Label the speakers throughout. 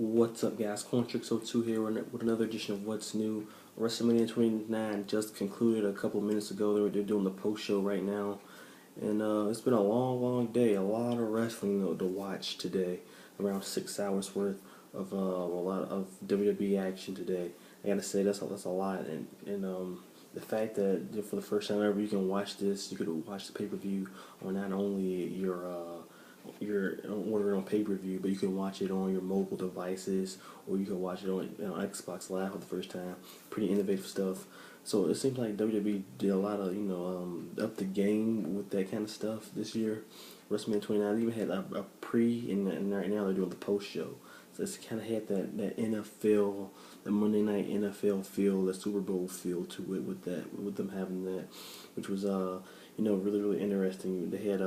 Speaker 1: What's up, guys? Corntrix02 here with another edition of What's New. Wrestlemania 29 just concluded a couple minutes ago. They're doing the post show right now, and it's been a long day. A lot of wrestling to watch today. Around 6 hours worth of a lot of WWE action today. I gotta say that's a lot, and the fact that for the first time ever you can watch this, you could watch the pay-per-view on not only your ordering on pay-per-view, but you can watch it on your mobile devices, or you can watch it on Xbox Live for the first time. Pretty innovative stuff. So it seems like WWE did a lot of up the game with that kind of stuff this year. WrestleMania 29 they even had a pre, and right now they're doing the post show. So it's kind of had that NFL, the Monday Night NFL feel, the Super Bowl feel to it with them having that, which was really interesting. They had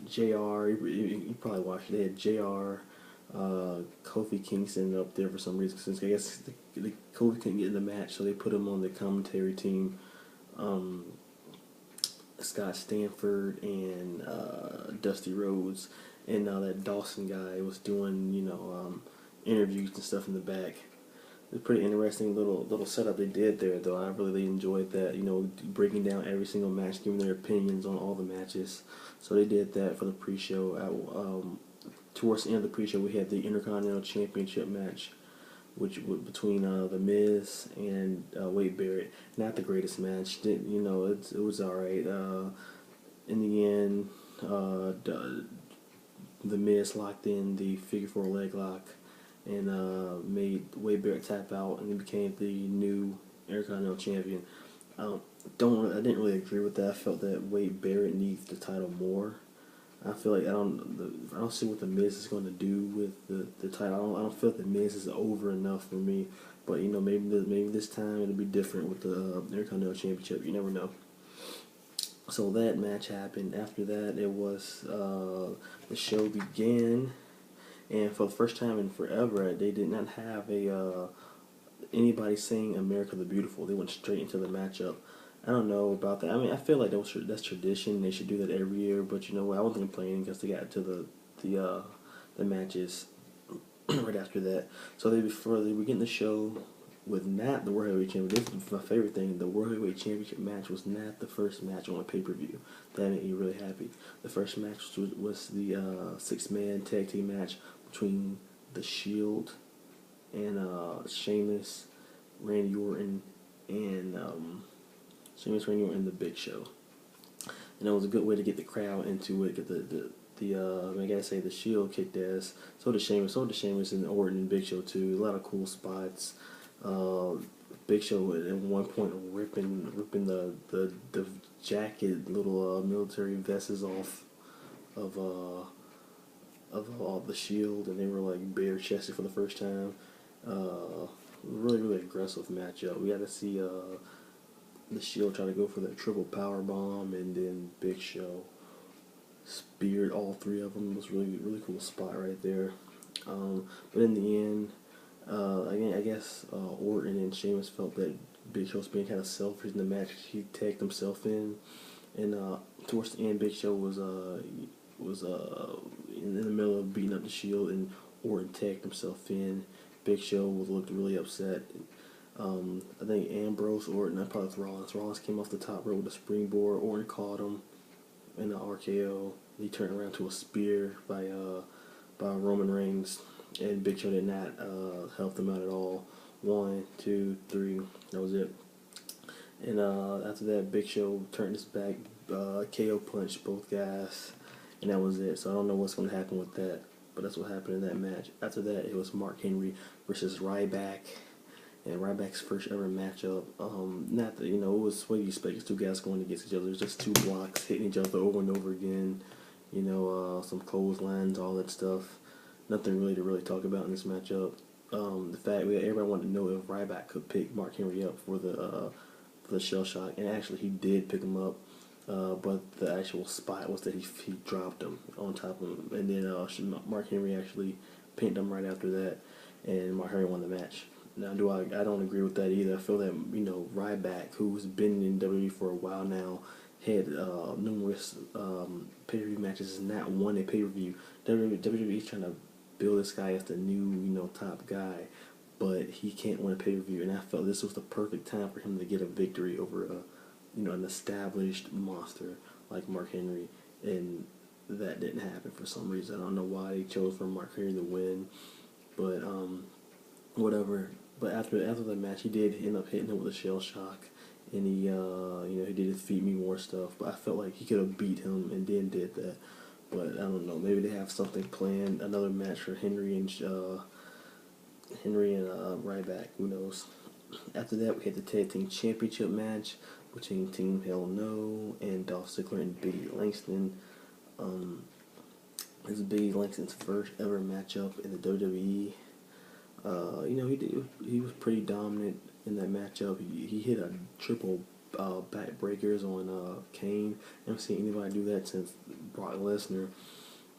Speaker 1: JR, you probably watched it. They had JR, Kofi Kingston up there for some reason, since I guess the Kofi couldn't get in the match, so they put him on the commentary team. Scott Stanford and Dusty Rhodes, and that Dawson guy was doing interviews and stuff in the back. It's a pretty interesting little setup they did there, though. I really enjoyed that, breaking down every single match, giving their opinions on all the matches. So they did that for the pre-show. Towards the end of the pre-show, we had the Intercontinental Championship match, which between The Miz and Wade Barrett. Not the greatest match. It was all right. In the end, The Miz locked in the figure 4 leg lock and made Wade Barrett tap out, and he became the new Intercontinental Champion. I didn't really agree with that. I felt that Wade Barrett needs the title more. I feel like I don't see what the Miz is going to do with the title. I don't feel like the Miz is over enough for me. But maybe this time it'll be different with the Intercontinental Championship. You never know. So that match happened. After that, it was the show began. And for the first time in forever, they did not have anybody saying "America the Beautiful." They went straight into the matchup. I don't know about that. I mean, I feel like that's tradition. They should do that every year. But you know what? I wasn't complaining because they got to the matches right after that. So before they began the show with not the World Heavyweight Championship. This is my favorite thing. The World Heavyweight Championship match was not the first match on a pay-per-view. That made me really happy. The first match was the 6-man tag team match between The Shield and Sheamus, Randy Orton, and The Big Show. And it was a good way to get the crowd into it. Get I gotta say, The Shield kicked ass. So did Sheamus and Orton and Big Show too. A lot of cool spots. Big Show at one point ripping the jacket, little military vests off of the Shield, and they were like bare chested for the first time. Really aggressive matchup. We got to see the Shield try to go for that triple power bomb, and then Big Show speared all three of them. It was really cool spot right there. But in the end, I guess Orton and Sheamus felt that Big Show was being kind of selfish in the match. He tagged himself in, and towards the end, Big Show was in the middle of beating up the Shield, and Orton tagged himself in. Big Show looked really upset. I think Ambrose, Orton, I probably Rollins. Rollins came off the top rope with a springboard. Orton caught him in the RKO. He turned around to a spear by Roman Reigns, and Big Show did not help them out at all. 1, 2, 3, that was it. And after that, Big Show turned his back, KO punched both guys, and that was it. So I don't know what's going to happen with that, but that's what happened in that match. After that, it was Mark Henry versus Ryback, and Ryback's first ever matchup. It was what you expect. It's two guys going against each other. It's just two blocks hitting each other over and over again. Some clotheslines, all that stuff. Nothing really to talk about in this matchup. The fact that everybody wanted to know if Ryback could pick Mark Henry up for the shell shock, and actually he did pick him up. But the actual spot was that he dropped him on top of him, and then Mark Henry actually pinned him right after that, and Mark Henry won the match. Now, I don't agree with that either. I feel that Ryback, who's been in WWE for a while now, had numerous pay-per-view matches and not won a pay-per-view. WWE's trying to build this guy as the new, top guy, but he can't win a pay-per-view. And I felt this was the perfect time for him to get a victory over an established monster like Mark Henry. And that didn't happen for some reason. I don't know why they chose for Mark Henry to win, but whatever. But after the match, he did end up hitting him with a shell shock, and he did his feed me more stuff. But I felt like he could have beat him and then did that. But I don't know. Maybe they have something planned, another match for Henry and Ryback. Who knows? After that, we had the Tag Team Championship match between Team Hell No and Dolph Ziggler and Biggie Langston. This is Biggie Langston's first ever matchup in the WWE. He was pretty dominant in that matchup. He hit a triple backbreakers on Kane. I haven't seen anybody do that since Brock Lesnar.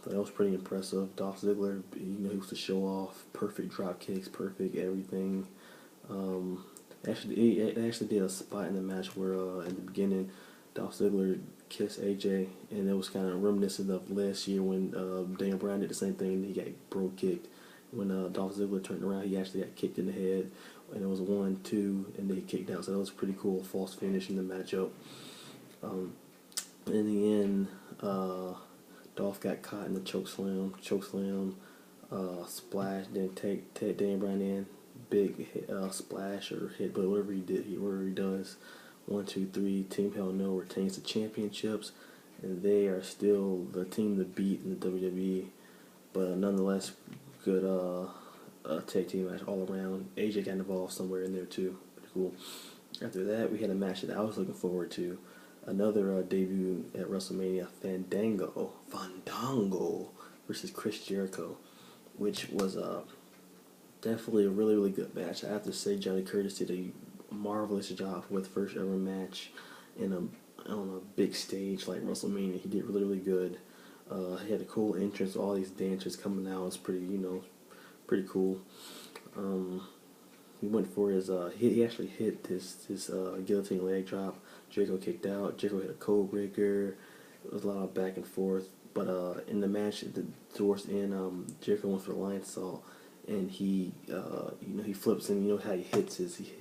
Speaker 1: So that was pretty impressive. Dolph Ziggler, he was to show off. Perfect drop kicks, perfect everything. He actually did a spot in the match where in the beginning, Dolph Ziggler kissed AJ, and it was kind of reminiscent of last year when Daniel Bryan did the same thing and he got bro kicked. When Dolph Ziggler turned around, he actually got kicked in the head, and it was 1-2, and then he kicked out. So that was a pretty cool false finish in the matchup. In the end, Dolph got caught in the choke slam, splash, then take Daniel Bryan in, big splash or hit, but whatever he does. 1, 2, 3. Team Hell No retains the championships, and they are still the team to beat in the WWE. But nonetheless, good tag team match all around. AJ got involved somewhere in there too. Pretty cool. After that, we had a match that I was looking forward to. Another debut at WrestleMania, Fandango versus Chris Jericho, which was definitely a really, really good match. I have to say, Johnny Curtis did a marvelous job with first ever match on a big stage like WrestleMania. He did really, really good. He had a cool entrance, all these dancers coming out. It's pretty cool. He went for his he actually hit his guillotine leg drop. Jericho kicked out. Jericho hit a code breaker. It was a lot of back and forth. But in the match, towards the end, Jericho went for the lion salt, and he flips him. You know how he hits he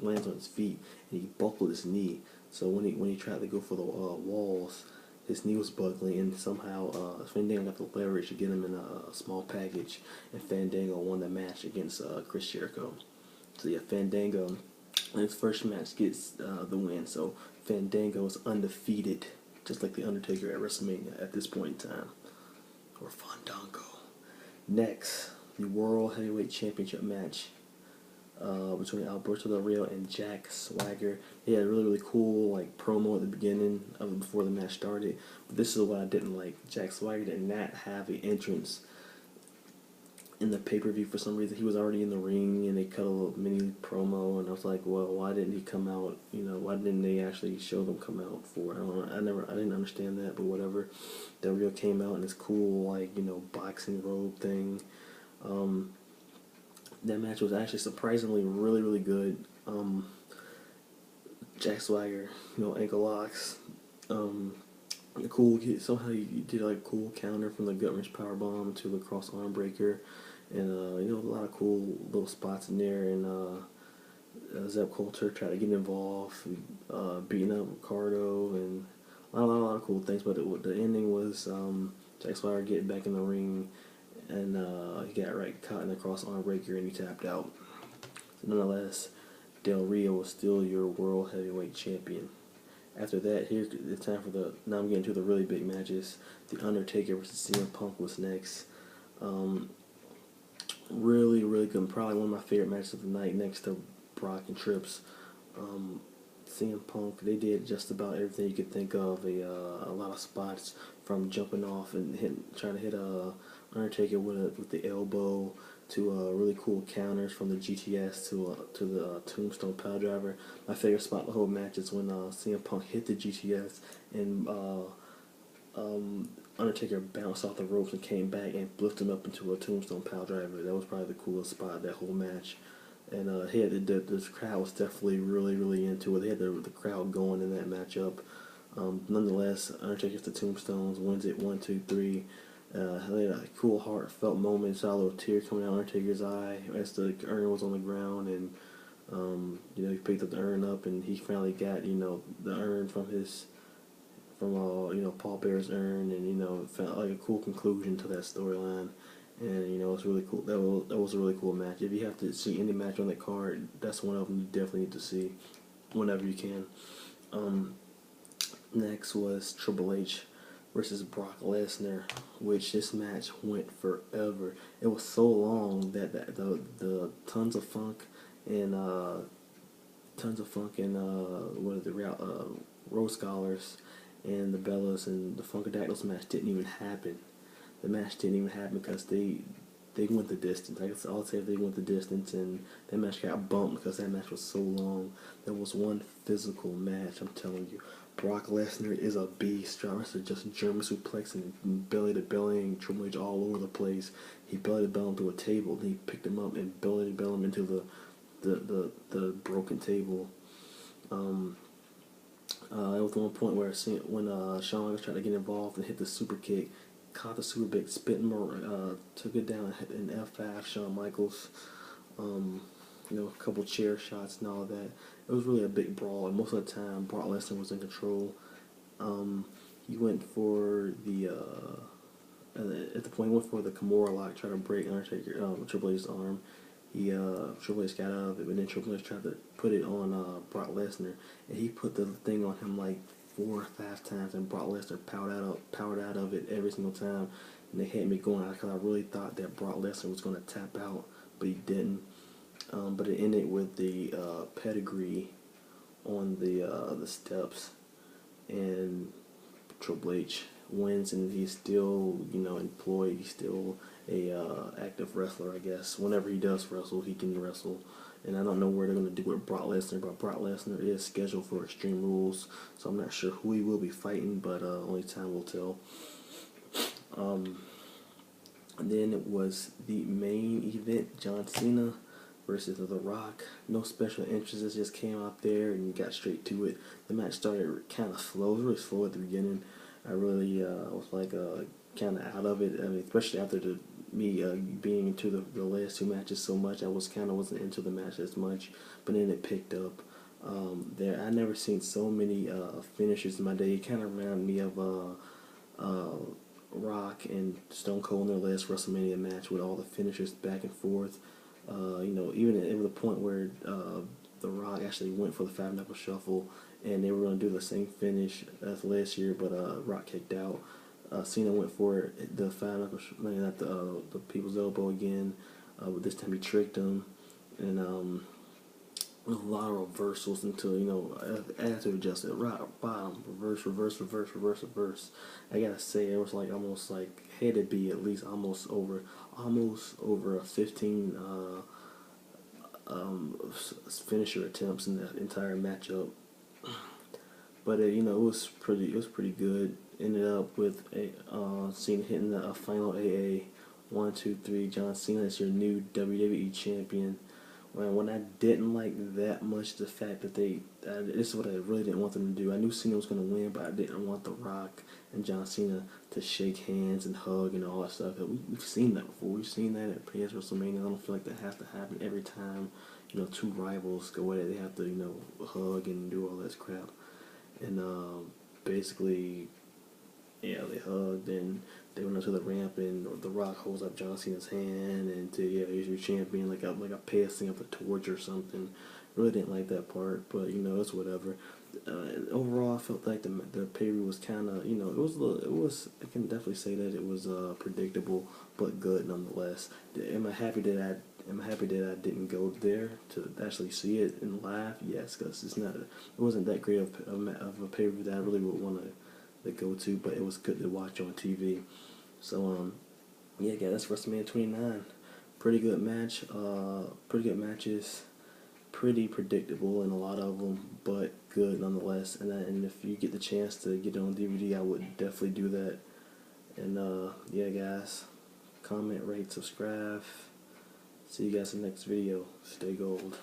Speaker 1: lands on his feet, and he buckled his knee. So when he tried to go for the walls, his knee was buckling, and somehow Fandango got the leverage to get him in a small package, and Fandango won the match against Chris Jericho. So yeah, Fandango, in his first match, gets the win. So Fandango is undefeated, just like The Undertaker at WrestleMania at this point in time. Or Fandango. Next, the World Heavyweight Championship match between Alberto Del Rio and Jack Swagger. He had a really, really cool promo at the beginning before the match started. But this is what I didn't like. Jack Swagger did not have an entrance in the pay-per-view for some reason. He was already in the ring, and they cut a little mini promo, and I was like, well, why didn't he come out? Why didn't they actually show them come out for it? I didn't understand that, but whatever. Del Rio came out in this cool, boxing robe thing. That match was actually surprisingly really, really good. Jack Swagger, ankle locks. Somehow he did a cool counter from the gut wrench powerbomb to the cross arm breaker, and a lot of cool little spots in there. And Zeb Coulter tried to get involved, beating up Ricardo, and a lot of cool things. But the ending was Jack Swagger getting back in the ring, and he got caught in the cross arm breaker, and he tapped out. So nonetheless, Del Rio was still your World Heavyweight Champion. After that, here's the time for now I'm getting to the really big matches. The Undertaker versus CM Punk was next. Really, really good. Probably one of my favorite matches of the night, next to Brock and Trips. CM Punk, they did just about everything you could think of. A lot of spots, from jumping off and trying to hit Undertaker with the elbow, to really cool counters from the GTS to the Tombstone Piledriver. My favorite spot in the whole match is when CM Punk hit the GTS and Undertaker bounced off the ropes and came back and lifted him up into a Tombstone Piledriver. That was probably the coolest spot of that whole match. And the crowd was definitely really, really into it. They had the crowd going in that matchup. Nonetheless, Undertaker gets the Tombstones, wins it 1, 2, 3. Had a cool, heartfelt moment. Saw a little tear coming out of Undertaker's eye as the urn was on the ground, and he picked up the urn up, and he finally got the urn from Paul Bear's urn, and it felt like a cool conclusion to that storyline. And it's really cool. That was a really cool match. If you have to see any match on that card, that's one of them you definitely need to see whenever you can. Next was Triple H versus Brock Lesnar, which this match went forever. It was so long that the Tons of Funk and what are the Rose Scholars and the Bellas and the Funkadactyls match didn't even happen. The match didn't even happen because they went the distance. I guess I'll say they went the distance, and that match got bumped because that match was so long. That was one physical match, I'm telling you. Brock Lesnar is a beast. John Wrestler just German suplexing belly to belly and Triple H all over the place. He belly to belly him through a table, then he picked him up and belly to belly him into the broken table. There was one point where when Shawn Michaels tried to get involved and hit the super kick, caught the super kick, spit him, took it down in F5. Shawn Michaels, a couple chair shots and all of that. It was really a big brawl, and most of the time Brock Lesnar was in control. He went for at the point he went for the Kimura lock, trying to break Triple H's arm. Triple H got out of it, but then Triple H tried to put it on Brock Lesnar, and he put the thing on him like 4 or 5 times, and Brock Lesnar powered out of it every single time, and they had me going because I really thought that Brock Lesnar was going to tap out, but he didn't. But it ended with the pedigree on the steps, and Triple H wins, and he's still employed. He's still a active wrestler, I guess. Whenever he does wrestle, he can wrestle. And I don't know where they're going to do with Brock Lesnar, but Brock Lesnar is scheduled for Extreme Rules, so I'm not sure who he will be fighting, but only time will tell. And then it was the main event, John Cena versus The Rock. No special interests, just came out there and got straight to it. The match started kind of slow. It was really slow at the beginning. I really was like kind of out of it. I mean, especially after me being into the last 2 matches so much, I wasn't into the match as much. But then it picked up. I never seen so many finishes in my day. It kind of reminded me of Rock and Stone Cold in their last WrestleMania match with all the finishes back and forth. Even at the point where The Rock actually went for the 5-knuckle shuffle, and they were going to do the same finish as last year, but Rock kicked out. Cena went for the 5-knuckle, not the people's elbow again, but this time he tricked him, and a lot of reversals until attitude adjusted. Rock bottom, reverse. I gotta say, it was like almost like had to be at least almost over a 15 finisher attempts in the entire matchup. But it was pretty good. Ended up with Cena hitting a final AA. 1, 2, 3. John Cena is your new WWE champion. When I didn't like that much the fact that this is what I really didn't want them to do. I knew Cena was going to win, but I didn't want The Rock and John Cena to shake hands and hug and all that stuff. We've seen that before. We've seen that at previous WrestleMania. I don't feel like that has to happen every time. 2 rivals go at it. They have to hug and do all this crap. And basically, yeah, they hugged and they went up to the ramp, and The Rock holds up John Cena's hand and he's your champion, like a passing of the torch or something. Really didn't like that part, but it's whatever. Overall, I felt like the pay-per-view was kind of it was I can definitely say that it was predictable but good nonetheless. Am I happy that I didn't go there to actually see it in live? Yes, because it wasn't that great of a pay-per-view that I really would want to go to, but it was good to watch on TV. So yeah, guys, that's WrestleMania 29. Pretty good match. Pretty good matches. Pretty predictable in a lot of them, but good nonetheless. And if you get the chance to get it on DVD, I would definitely do that. And yeah, guys, comment, rate, subscribe. See you guys in the next video. Stay gold.